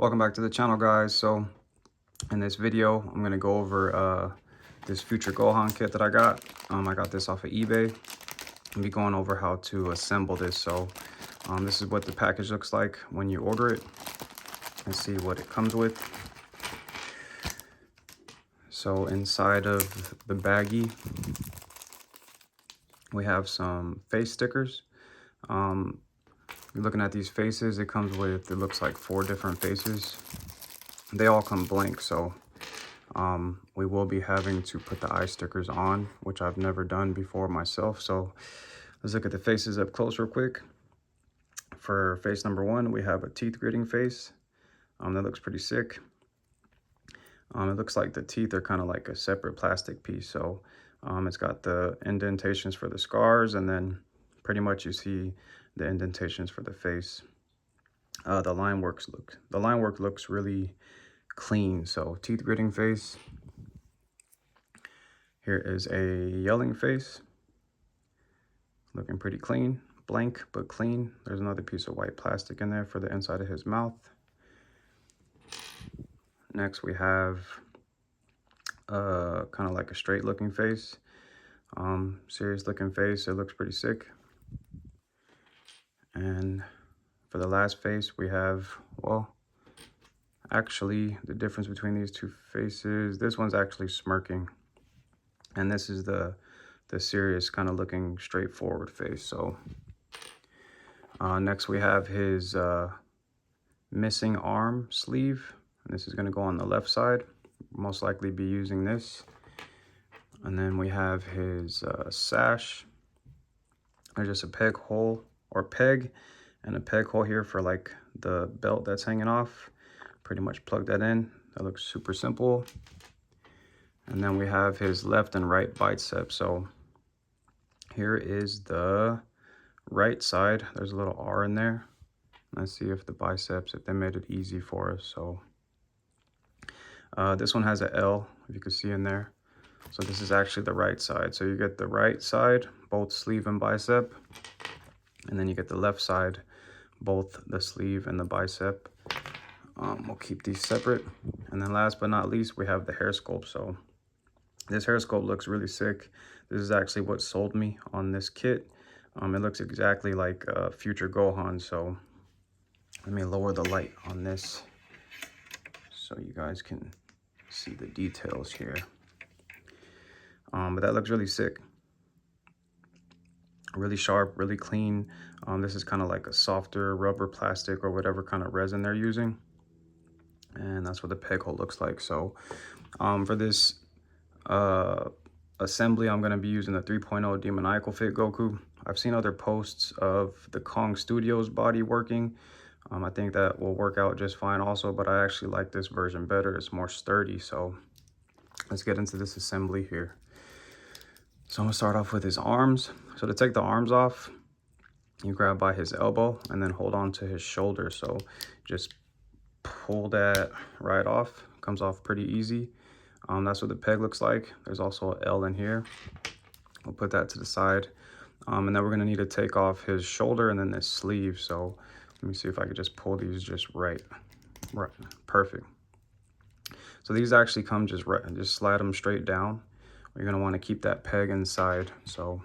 Welcome back to the channel, guys. So in this video I'm going to go over this future Gohan kit that I got. I got this off of eBay. I'll be going over how to assemble this. So this is what the package looks like when you order it. Let's see what it comes with. So inside of the baggie we have some face stickers. Looking at these faces, it comes with, it looks like 4 different faces. They all come blank, so we will be having to put the eye stickers on, which I've never done before myself. So let's look at the faces up close real quick. For face number 1, we have a teeth gritting face. That looks pretty sick. It looks like the teeth are kind of like a separate plastic piece. So it's got the indentations for the scars, and then pretty much you see the indentations for the face. The line work looks really clean. So teeth gritting face. Here is a yelling face, looking pretty clean, blank but clean. There's another piece of white plastic in there for the inside of his mouth. Next we have kind of like a straight looking face, serious looking face. It looks pretty sick. And for the last face we have, well, actually the difference between these two faces, this one's actually smirking, and this is the serious kind of looking straightforward face. So next we have his missing arm sleeve, and this is going to go on the left side. Most likely be using this. And then we have his sash. There's just a peg hole, or peg, and a peg hole here for like the belt that's hanging off. Pretty much plug that in. That looks super simple. And then we have his left and right bicep. So here is the right side. There's a little R in there. Let's see if the biceps, if they made it easy for us. So this one has a L, if you can see in there. So this is actually the right side. So you get the right side, both sleeve and bicep. And then you get the left side, both the sleeve and the bicep. We'll keep these separate. And then last but not least, we have the hair sculpt. So this hair sculpt looks really sick. This is actually what sold me on this kit. It looks exactly like future Gohan. So let me lower the light on this so you guys can see the details here. But that looks really sick. Really sharp, really clean. This is kind of like a softer rubber, plastic, or whatever kind of resin they're using. And that's what the peg hole looks like. So for this assembly, I'm going to be using the 3.0 Demoniacal Fit Goku. I've seen other posts of the Kong Studios body working. I think that will work out just fine also, but I actually like this version better. It's more sturdy. So let's get into this assembly here. So I'm gonna start off with his arms. So to take the arms off, you grab by his elbow and then hold on to his shoulder. So just pull that right off. Comes off pretty easy. That's what the peg looks like. There's also an L in here. We'll put that to the side. And then we're gonna need to take off his shoulder and then this sleeve. So let me see if I could just pull these just right. Perfect. So these actually come just right, and just slide them straight down. You're going to want to keep that peg inside. So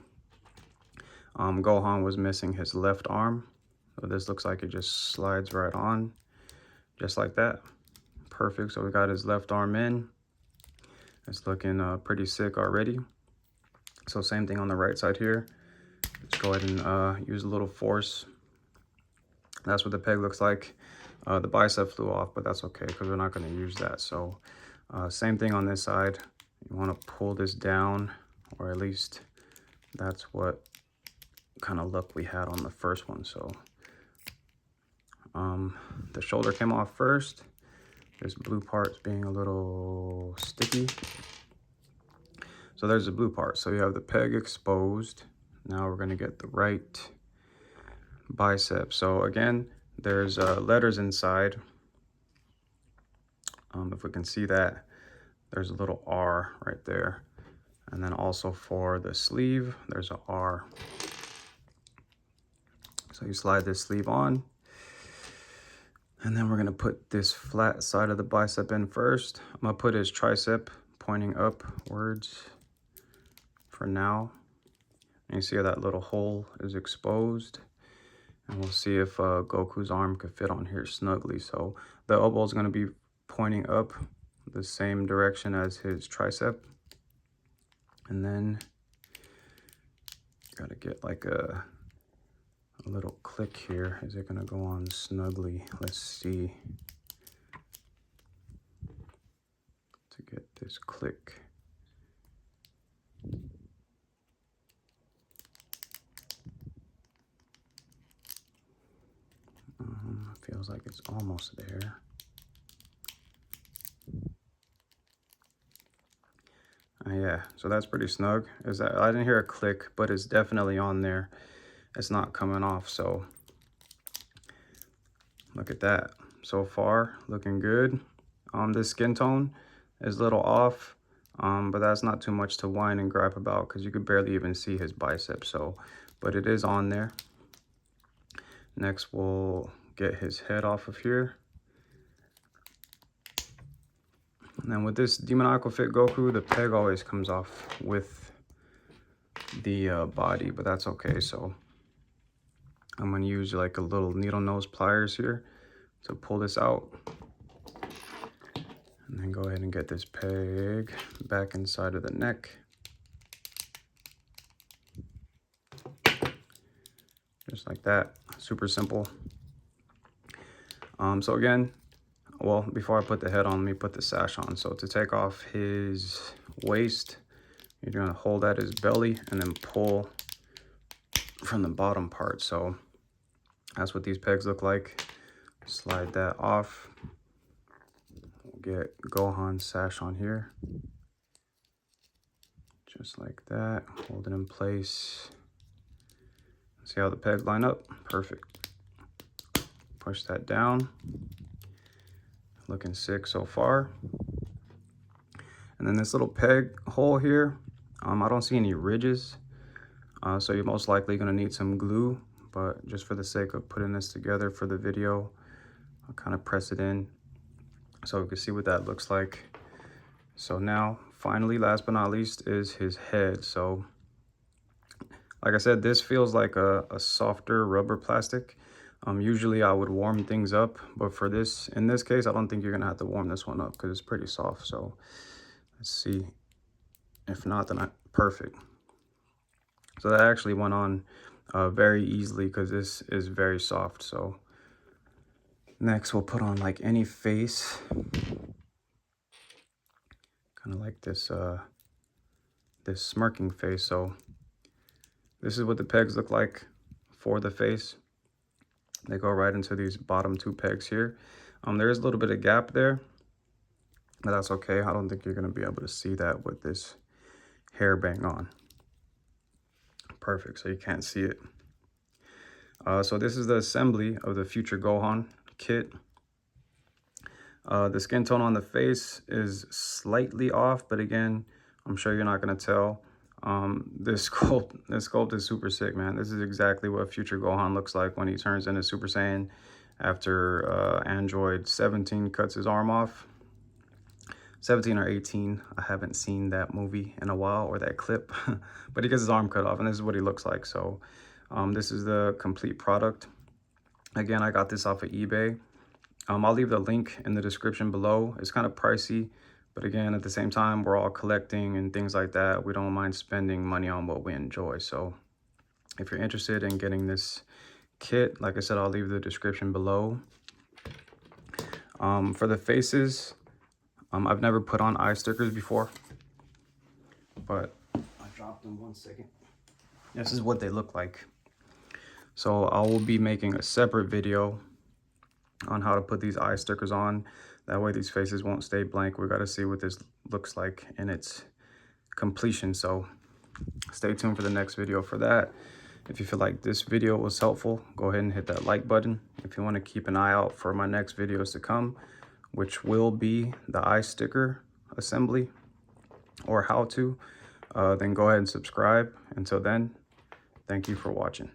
Gohan was missing his left arm. So this looks like it just slides right on, just like that. Perfect. So we got his left arm in. It's looking pretty sick already. So same thing on the right side here. Just go ahead and use a little force. That's what the peg looks like. The bicep flew off, but that's okay because we're not going to use that. So same thing on this side. You want to pull this down, or at least that's what kind of look we had on the first one. So the shoulder came off first. This blue part's being a little sticky. So there's the blue part. So you have the peg exposed. Now we're going to get the right bicep. So again, there's letters inside. If we can see that, there's a little R right there. And then also for the sleeve, there's a R. So you slide this sleeve on. And then we're gonna put this flat side of the bicep in first. I'm gonna put his tricep pointing upwards for now. And you see how that little hole is exposed. And we'll see if Goku's arm could fit on here snugly. So the elbow is gonna be pointing up the same direction as his tricep. And then gotta get like a little click here. Is it gonna go on snugly? Let's see. To get this click. Feels like it's almost there. Yeah, so that's pretty snug. I didn't hear a click, but it's definitely on there. It's not coming off, so look at that. So far, looking good. This skin tone is a little off, but that's not too much to whine and gripe about because you could barely even see his bicep. So, but it is on there. Next, we'll get his head off of here. And then with this demoniacal fit Goku, the peg always comes off with the body, but that's okay. So I'm gonna use like a little needle nose pliers here to pull this out. And then go ahead and get this peg back inside of the neck. Just like that, super simple. So again, well, before I put the head on, let me put the sash on. So to take off his waist, you're gonna hold at his belly and then pull from the bottom part. So that's what these pegs look like. Slide that off. We'll get Gohan's sash on here. Just like that, hold it in place. See how the pegs line up? Perfect. Push that down. Looking sick so far. And then this little peg hole here, I don't see any ridges. So you're most likely gonna need some glue, but just for the sake of putting this together for the video, I'll kind of press it in so we can see what that looks like. So now, finally, last but not least, is his head. So like I said, this feels like a softer rubber plastic. Usually I would warm things up, but for this, in this case, I don't think you're gonna have to warm this one up because it's pretty soft. So let's see. If not, then perfect. So that actually went on very easily because this is very soft. So next we'll put on like any face, kind of like this this smirking face. So this is what the pegs look like for the face. They go right into these bottom two pegs here. There is a little bit of gap there, but that's okay. I don't think you're gonna be able to see that with this hair bang on. Perfect, so you can't see it. So this is the assembly of the future Gohan kit. The skin tone on the face is slightly off, but again, I'm sure you're not gonna tell. This sculpt is super sick, man. This is exactly what future Gohan looks like when he turns into Super Saiyan after Android 17 cuts his arm off. 17 or 18, I haven't seen that movie in a while, or that clip, but he gets his arm cut off and this is what he looks like. So this is the complete product. Again, I got this off of eBay. I'll leave the link in the description below. It's kind of pricey, but again, at the same time, we're all collecting and things like that. We don't mind spending money on what we enjoy. So if you're interested in getting this kit, like I said, I'll leave the description below. For the faces, I've never put on eye stickers before, but I dropped them 1 second. This is what they look like. So I will be making a separate video on how to put these eye stickers on. That way these faces won't stay blank. We got to see what this looks like in its completion. So stay tuned for the next video for that. If you feel like this video was helpful, go ahead and hit that like button. If you want to keep an eye out for my next videos to come, which will be the eye sticker assembly or how to, then go ahead and subscribe. Until then, thank you for watching.